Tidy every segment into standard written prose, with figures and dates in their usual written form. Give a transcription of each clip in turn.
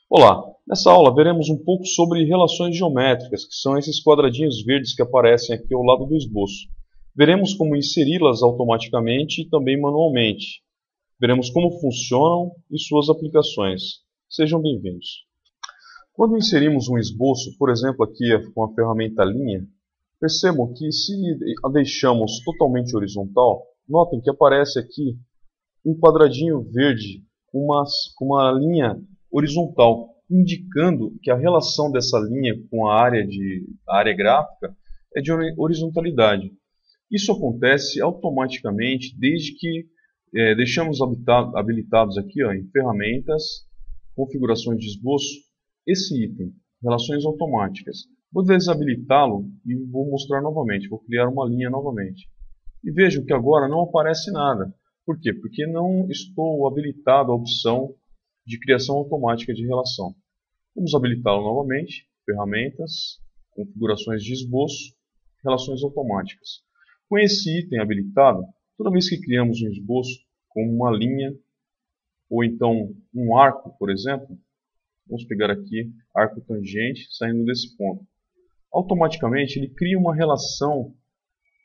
Olá, nessa aula veremos um pouco sobre relações geométricas, que são esses quadradinhos verdes que aparecem aqui ao lado do esboço. Veremos como inseri-las automaticamente e também manualmente. Veremos como funcionam e suas aplicações. Sejam bem-vindos. Quando inserimos um esboço, por exemplo aqui com a ferramenta linha, percebam que se a deixamos totalmente horizontal, notem que aparece aqui um quadradinho verde com uma linha horizontal, indicando que a relação dessa linha com a área gráfica é de horizontalidade. Isso acontece automaticamente desde que deixamos habilitados aqui em ferramentas, configurações de esboço, esse item, relações automáticas. Vou desabilitá-lo e vou mostrar novamente, vou criar uma linha novamente. E vejam que agora não aparece nada. Por quê? Porque não estou habilitado a opção de criação automática de relação. Vamos habilitá-lo novamente, ferramentas, configurações de esboço, relações automáticas. Com esse item habilitado, toda vez que criamos um esboço com uma linha, ou então um arco, por exemplo, vamos pegar aqui arco tangente, saindo desse ponto. Automaticamente ele cria uma relação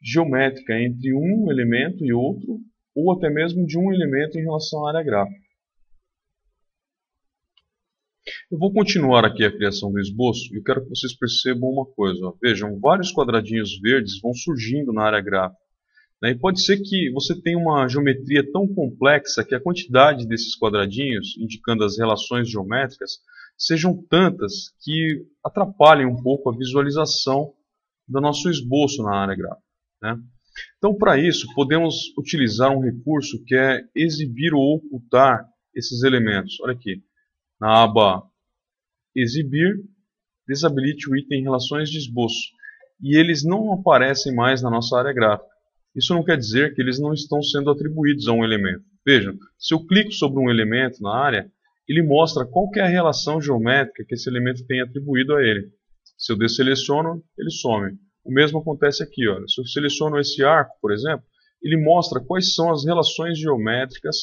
geométrica entre um elemento e outro, ou até mesmo de um elemento em relação à área gráfica. Eu vou continuar aqui a criação do esboço e eu quero que vocês percebam uma coisa. Ó. Vejam, vários quadradinhos verdes vão surgindo na área gráfica. Né? E pode ser que você tenha uma geometria tão complexa que a quantidade desses quadradinhos, indicando as relações geométricas, sejam tantas que atrapalhem um pouco a visualização do nosso esboço na área gráfica. Né? Então, para isso, podemos utilizar um recurso que é exibir ou ocultar esses elementos. Olha aqui, na aba Exibir, desabilite o item Relações de Esboço. E eles não aparecem mais na nossa área gráfica. Isso não quer dizer que eles não estão sendo atribuídos a um elemento. Vejam, se eu clico sobre um elemento na área, ele mostra qual que é a relação geométrica que esse elemento tem atribuído a ele. Se eu desseleciono, ele some. O mesmo acontece aqui. Olha. Se eu seleciono esse arco, por exemplo, ele mostra quais são as relações geométricas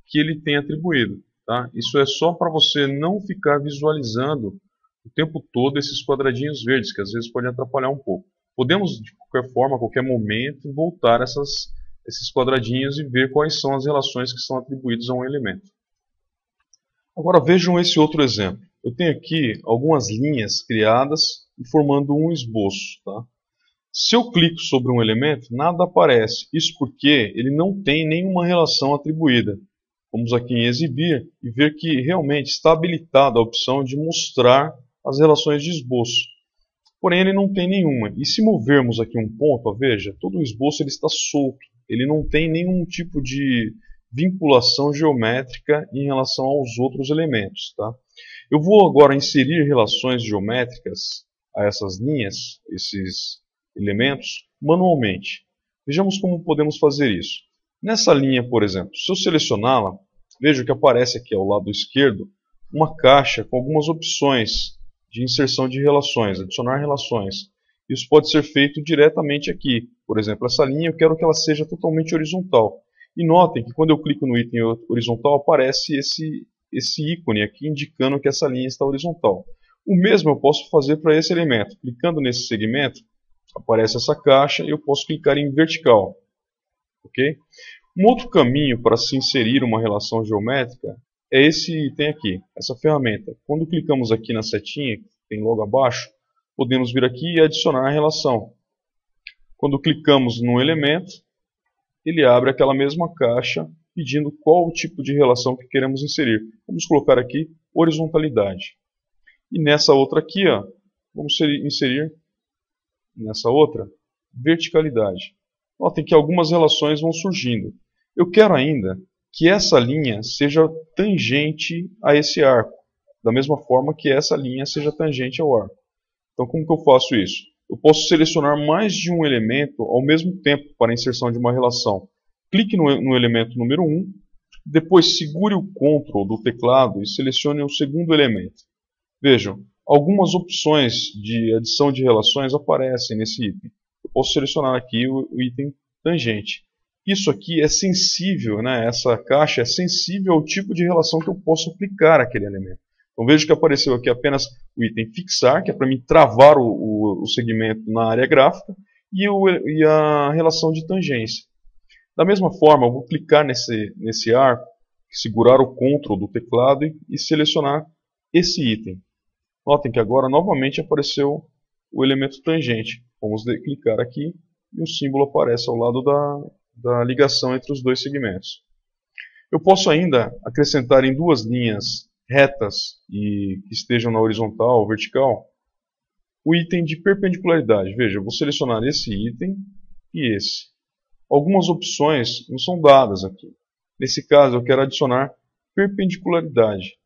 que ele tem atribuído. Tá? Isso é só para você não ficar visualizando o tempo todo esses quadradinhos verdes, que às vezes podem atrapalhar um pouco. Podemos, de qualquer forma, a qualquer momento, voltar esses quadradinhos e ver quais são as relações que são atribuídas a um elemento. Agora vejam esse outro exemplo. Eu tenho aqui algumas linhas criadas e formando um esboço. Tá? Se eu clico sobre um elemento, nada aparece. Isso porque ele não tem nenhuma relação atribuída. Vamos aqui em Exibir e ver que realmente está habilitada a opção de mostrar as relações de esboço. Porém, ele não tem nenhuma. E se movermos aqui um ponto, ó, veja, todo o esboço ele está solto. Ele não tem nenhum tipo de vinculação geométrica em relação aos outros elementos. Tá? Eu vou agora inserir relações geométricas a essas linhas, esses elementos, manualmente. Vejamos como podemos fazer isso. Nessa linha, por exemplo, se eu selecioná-la, vejo que aparece aqui ao lado esquerdo uma caixa com algumas opções de inserção de relações, adicionar relações. Isso pode ser feito diretamente aqui. Por exemplo, essa linha eu quero que ela seja totalmente horizontal. E notem que quando eu clico no item horizontal aparece esse ícone aqui indicando que essa linha está horizontal. O mesmo eu posso fazer para esse elemento. Clicando nesse segmento, aparece essa caixa e eu posso clicar em vertical. Okay? Um outro caminho para se inserir uma relação geométrica é esse item aqui, essa ferramenta. Quando clicamos aqui na setinha, que tem logo abaixo, podemos vir aqui e adicionar a relação. Quando clicamos no elemento, ele abre aquela mesma caixa pedindo qual o tipo de relação que queremos inserir. Vamos colocar aqui horizontalidade. E nessa outra aqui, ó, vamos inserir nessa outra verticalidade. Notem que algumas relações vão surgindo. Eu quero ainda que essa linha seja tangente a esse arco, da mesma forma que essa linha seja tangente ao arco. Então, como que eu faço isso? Eu posso selecionar mais de um elemento ao mesmo tempo para a inserção de uma relação. Clique no elemento número 1, depois segure o Ctrl do teclado e selecione o segundo elemento. Vejam, algumas opções de adição de relações aparecem nesse item. Eu posso selecionar aqui o item tangente. Isso aqui é sensível, né? Essa caixa é sensível ao tipo de relação que eu posso aplicar àquele elemento. Então vejo que apareceu aqui apenas o item fixar, que é para mim travar o segmento na área gráfica, e a relação de tangência. Da mesma forma, eu vou clicar nesse arco, segurar o Ctrl do teclado e selecionar esse item. Notem que agora novamente apareceu o elemento tangente. Vamos clicar aqui e o símbolo aparece ao lado da ligação entre os dois segmentos. Eu posso ainda acrescentar em duas linhas retas e que estejam na horizontal ou vertical o item de perpendicularidade. Veja, eu vou selecionar esse item e esse. Algumas opções não são dadas aqui. Nesse caso, eu quero adicionar perpendicularidade.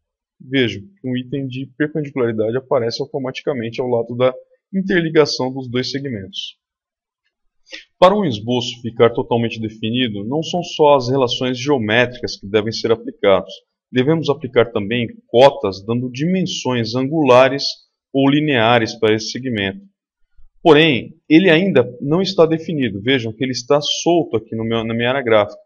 Veja que um item de perpendicularidade aparece automaticamente ao lado da interligação dos dois segmentos. Para um esboço ficar totalmente definido, não são só as relações geométricas que devem ser aplicadas. Devemos aplicar também cotas dando dimensões angulares ou lineares para esse segmento. Porém, ele ainda não está definido. Vejam que ele está solto aqui na minha área gráfica.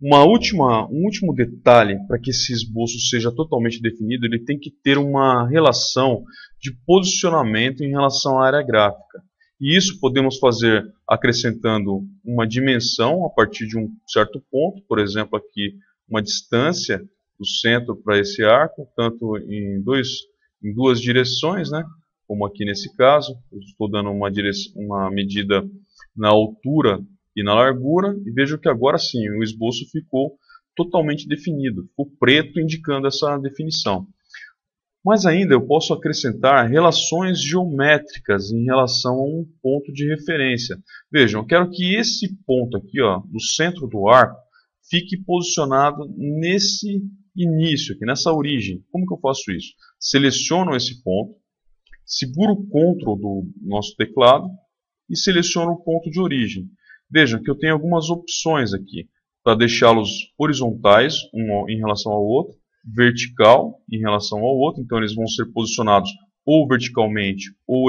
Um último detalhe para que esse esboço seja totalmente definido, ele tem que ter uma relação de posicionamento em relação à área gráfica. E isso podemos fazer acrescentando uma dimensão a partir de um certo ponto, por exemplo aqui uma distância do centro para esse arco, tanto em duas direções, né? Como aqui nesse caso, eu estou dando uma medida na altura e na largura, e vejo que agora sim o esboço ficou totalmente definido, ficou preto indicando essa definição. Mas ainda eu posso acrescentar relações geométricas em relação a um ponto de referência. Vejam, eu quero que esse ponto aqui, ó, no centro do arco, fique posicionado nesse início, aqui, nessa origem. Como que eu faço isso? Seleciono esse ponto, seguro o Ctrl do nosso teclado e seleciono o ponto de origem. Vejam que eu tenho algumas opções aqui para deixá-los horizontais um em relação ao outro, vertical em relação ao outro, então eles vão ser posicionados ou verticalmente ou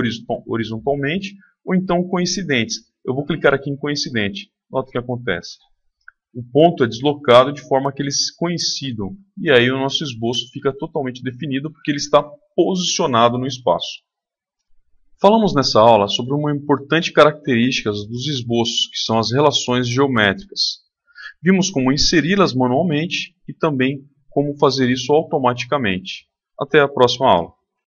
horizontalmente, ou então coincidentes. Eu vou clicar aqui em coincidente. Nota o que acontece. O ponto é deslocado de forma que eles coincidam, e aí o nosso esboço fica totalmente definido porque ele está posicionado no espaço. Falamos nessa aula sobre uma importante característica dos esboços, que são as relações geométricas. Vimos como inseri-las manualmente e também como fazer isso automaticamente. Até a próxima aula.